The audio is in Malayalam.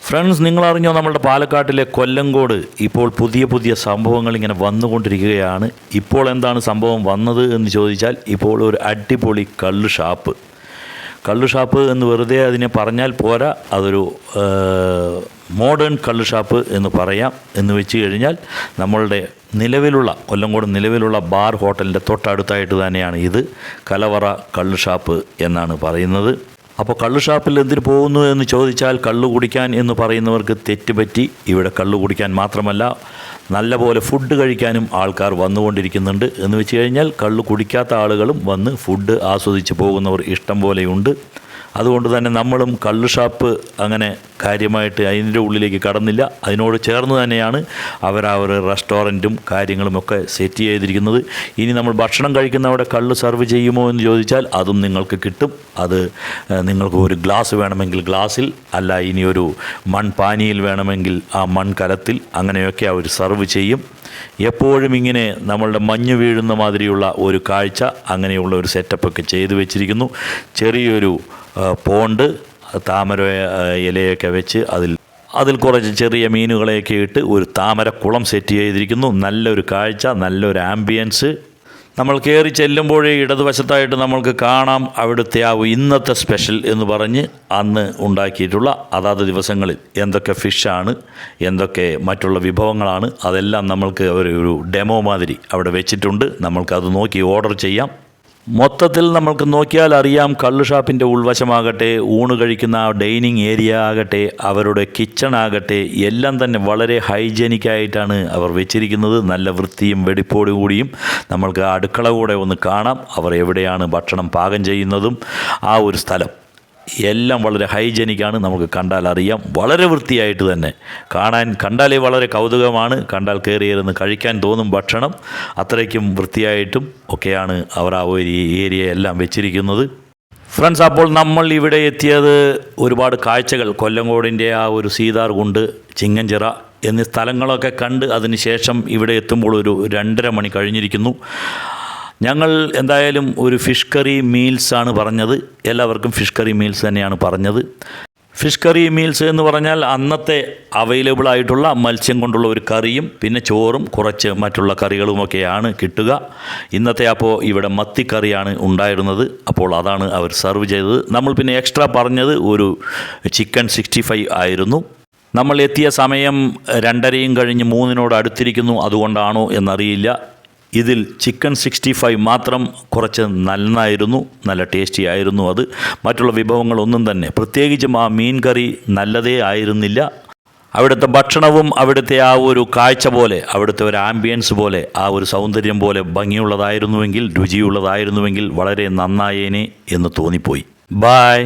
ഫ്രണ്ട്സ്, നിങ്ങളറിഞ്ഞോ നമ്മളുടെ പാലക്കാട്ടിലെ കൊല്ലങ്കോട് ഇപ്പോൾ പുതിയ പുതിയ സംഭവങ്ങൾ ഇങ്ങനെ വന്നുകൊണ്ടിരിക്കുകയാണ്. ഇപ്പോൾ എന്താണ് സംഭവം വന്നത് എന്ന് ചോദിച്ചാൽ, ഇപ്പോൾ ഒരു അടിപൊളി കള്ള് ഷാപ്പ് എന്ന് വെറുതെ അതിനെ പറഞ്ഞാൽ പോരാ, അതൊരു മോഡേൺ കള്ള് ഷാപ്പ് എന്ന് പറയാം. എന്ന് വെച്ച് കഴിഞ്ഞാൽ നമ്മളുടെ കൊല്ലങ്കോട് നിലവിലുള്ള ബാർ ഹോട്ടലിൻ്റെ തൊട്ടടുത്തായിട്ട് തന്നെയാണ് ഇത് കലവറ കള്ള് ഷാപ്പ് എന്നാണ് പറയുന്നത്. അപ്പോൾ കള്ള് ഷാപ്പിൽ എന്തിന് പോകുന്നു എന്ന് ചോദിച്ചാൽ, കള്ള് കുടിക്കാൻ എന്ന് പറയുന്നവർക്ക് തെറ്റുപറ്റി. ഇവിടെ കള്ള് കുടിക്കാൻ മാത്രമല്ല, നല്ലപോലെ ഫുഡ് കഴിക്കാനും ആൾക്കാർ വന്നുകൊണ്ടിരിക്കുന്നുണ്ട്. എന്ന് വെച്ച് കഴിഞ്ഞാൽ കള്ള് കുടിക്കാത്ത ആളുകളും വന്ന് ഫുഡ് ആസ്വദിച്ച് പോകുന്നവർ ഇഷ്ടം പോലെയുണ്ട്. അതുകൊണ്ട് തന്നെ നമ്മളും കള്ള് ഷാപ്പ് അങ്ങനെ കാര്യമായിട്ട് അതിൻ്റെ ഉള്ളിലേക്ക് കടന്നില്ല. അതിനോട് ചേർന്ന് തന്നെയാണ് അവർ റെസ്റ്റോറൻറ്റും കാര്യങ്ങളുമൊക്കെ സെറ്റ് ചെയ്തിരിക്കുന്നത്. ഇനി നമ്മൾ ഭക്ഷണം കഴിക്കുന്ന അവിടെ കള്ള് സർവ് ചെയ്യുമോ എന്ന് ചോദിച്ചാൽ അതും നിങ്ങൾക്ക് കിട്ടും. അത് നിങ്ങൾക്ക് ഒരു ഗ്ലാസ് വേണമെങ്കിൽ ഗ്ലാസ്സിൽ, അല്ല ഇനി ഒരു മൺപാനിയിൽ വേണമെങ്കിൽ ആ മൺകലത്തിൽ, അങ്ങനെയൊക്കെ അവർ സർവ് ചെയ്യും. എപ്പോഴും ഇങ്ങനെ നമ്മളുടെ മഞ്ഞ് വീഴുന്ന മാതിരിയുള്ള ഒരു കാഴ്ച, അങ്ങനെയുള്ള ഒരു സെറ്റപ്പൊക്കെ ചെയ്തു വെച്ചിരിക്കുന്നു. ചെറിയൊരു പോണ്ട്, താമര ഇലയൊക്കെ വെച്ച് അതിൽ കുറച്ച് ചെറിയ മീനുകളെയൊക്കെ ഇട്ട് ഒരു താമരക്കുളം സെറ്റ് ചെയ്തിരിക്കുന്നു. നല്ലൊരു കാഴ്ച, നല്ലൊരു ആംബിയൻസ്. നമ്മൾ കയറി ചെല്ലുമ്പോഴേ ഇടതുവശത്തായിട്ട് നമ്മൾക്ക് കാണാം അവിടുത്തെ ആ ഇന്നത്തെ സ്പെഷ്യൽ എന്ന് പറഞ്ഞ് അന്ന് ഉണ്ടാക്കിയിട്ടുള്ള അതാത് ദിവസങ്ങളിൽ എന്തൊക്കെ ഫിഷാണ്, എന്തൊക്കെ മറ്റുള്ള വിഭവങ്ങളാണ്, അതെല്ലാം നമ്മൾക്ക് ഒരു ഡെമോ മാതിരി അവിടെ വെച്ചിട്ടുണ്ട്. നമ്മൾക്കത് നോക്കി ഓർഡർ ചെയ്യാം. മൊത്തത്തിൽ നമ്മൾക്ക് നോക്കിയാൽ അറിയാം, കള്ള് ഷാപ്പിൻ്റെ ഉൾവശമാകട്ടെ, ഊണ് കഴിക്കുന്ന ഡൈനിങ് ഏരിയ ആകട്ടെ, അവരുടെ കിച്ചൺ ആകട്ടെ, എല്ലാം തന്നെ വളരെ ഹൈജീനിക്കായിട്ടാണ് അവർ വെച്ചിരിക്കുന്നത്. നല്ല വൃത്തിയും വെടിപ്പോടു കൂടിയും നമ്മൾക്ക് അടുക്കള കൂടെ ഒന്ന് കാണാം. അവർ എവിടെയാണ് ഭക്ഷണം പാകം ചെയ്യുന്നതും ആ ഒരു സ്ഥലം എല്ലാം വളരെ ഹൈജീനിക്കാണ്. നമുക്ക് കണ്ടാൽ അറിയാം, വളരെ വൃത്തിയായിട്ട് തന്നെ കണ്ടാലേ വളരെ കൗതുകമാണ്. കണ്ടാൽ കയറിയിരുന്ന് കഴിക്കാൻ തോന്നും ഭക്ഷണം. അത്രയ്ക്കും വൃത്തിയായിട്ടും ഒക്കെയാണ് അവർ ആ ഒരു ഏരിയ എല്ലാം വെച്ചിരിക്കുന്നത്. ഫ്രണ്ട്സ്, അപ്പോൾ നമ്മൾ ഇവിടെ എത്തിയത് ഒരുപാട് കാഴ്ചകൾ, കൊല്ലങ്കോടിൻ്റെ ആ ഒരു സീതാർകുണ്ട്, ചിങ്ങഞ്ചിറ എന്നീ സ്ഥലങ്ങളൊക്കെ കണ്ട് അതിന് ശേഷം ഇവിടെ എത്തുമ്പോൾ ഒരു 2:30 മണി കഴിഞ്ഞിരിക്കുന്നു. ഞങ്ങൾ എന്തായാലും ഒരു ഫിഷ് കറി മീൽസാണ് പറഞ്ഞത്. എല്ലാവർക്കും ഫിഷ് കറി മീൽസ് തന്നെയാണ് പറഞ്ഞത്. ഫിഷ് കറി മീൽസ് എന്ന് പറഞ്ഞാൽ അന്നത്തെ അവൈലബിൾ ആയിട്ടുള്ള മത്സ്യം കൊണ്ടുള്ള ഒരു കറിയും പിന്നെ ചോറും കുറച്ച് മറ്റുള്ള കറികളുമൊക്കെയാണ് കിട്ടുക. ഇന്നത്തെ അപ്പോൾ ഇവിടെ മത്തിക്കറിയാണ് ഉണ്ടായിരുന്നത്. അപ്പോൾ അതാണ് അവർ സർവ് ചെയ്തത്. നമ്മൾ പിന്നെ എക്സ്ട്രാ പറഞ്ഞത് ഒരു ചിക്കൻ 65 ആയിരുന്നു. നമ്മൾ എത്തിയ സമയം 2:30 കഴിഞ്ഞ് 3 അടുത്തിരിക്കുന്നു. അതുകൊണ്ടാണോ എന്നറിയില്ല, ഇതിൽ ചിക്കൻ 65 മാത്രം കുറച്ച് നന്നായിരുന്നു, നല്ല ടേസ്റ്റി ആയിരുന്നു അത്. മറ്റുള്ള വിഭവങ്ങളൊന്നും തന്നെ, പ്രത്യേകിച്ചും ആ മീൻ കറി നല്ലതേ ആയിരുന്നില്ല. അവിടുത്തെ ഭക്ഷണവും അവിടുത്തെ ആ ഒരു കാഴ്ച പോലെ, അവിടുത്തെ ഒരു ആംബിയൻസ് പോലെ, ആ ഒരു സൗന്ദര്യം പോലെ ഭംഗിയുള്ളതായിരുന്നുവെങ്കിൽ, രുചിയുള്ളതായിരുന്നുവെങ്കിൽ വളരെ നന്നായേനെ എന്ന് തോന്നിപ്പോയി. ബായ്.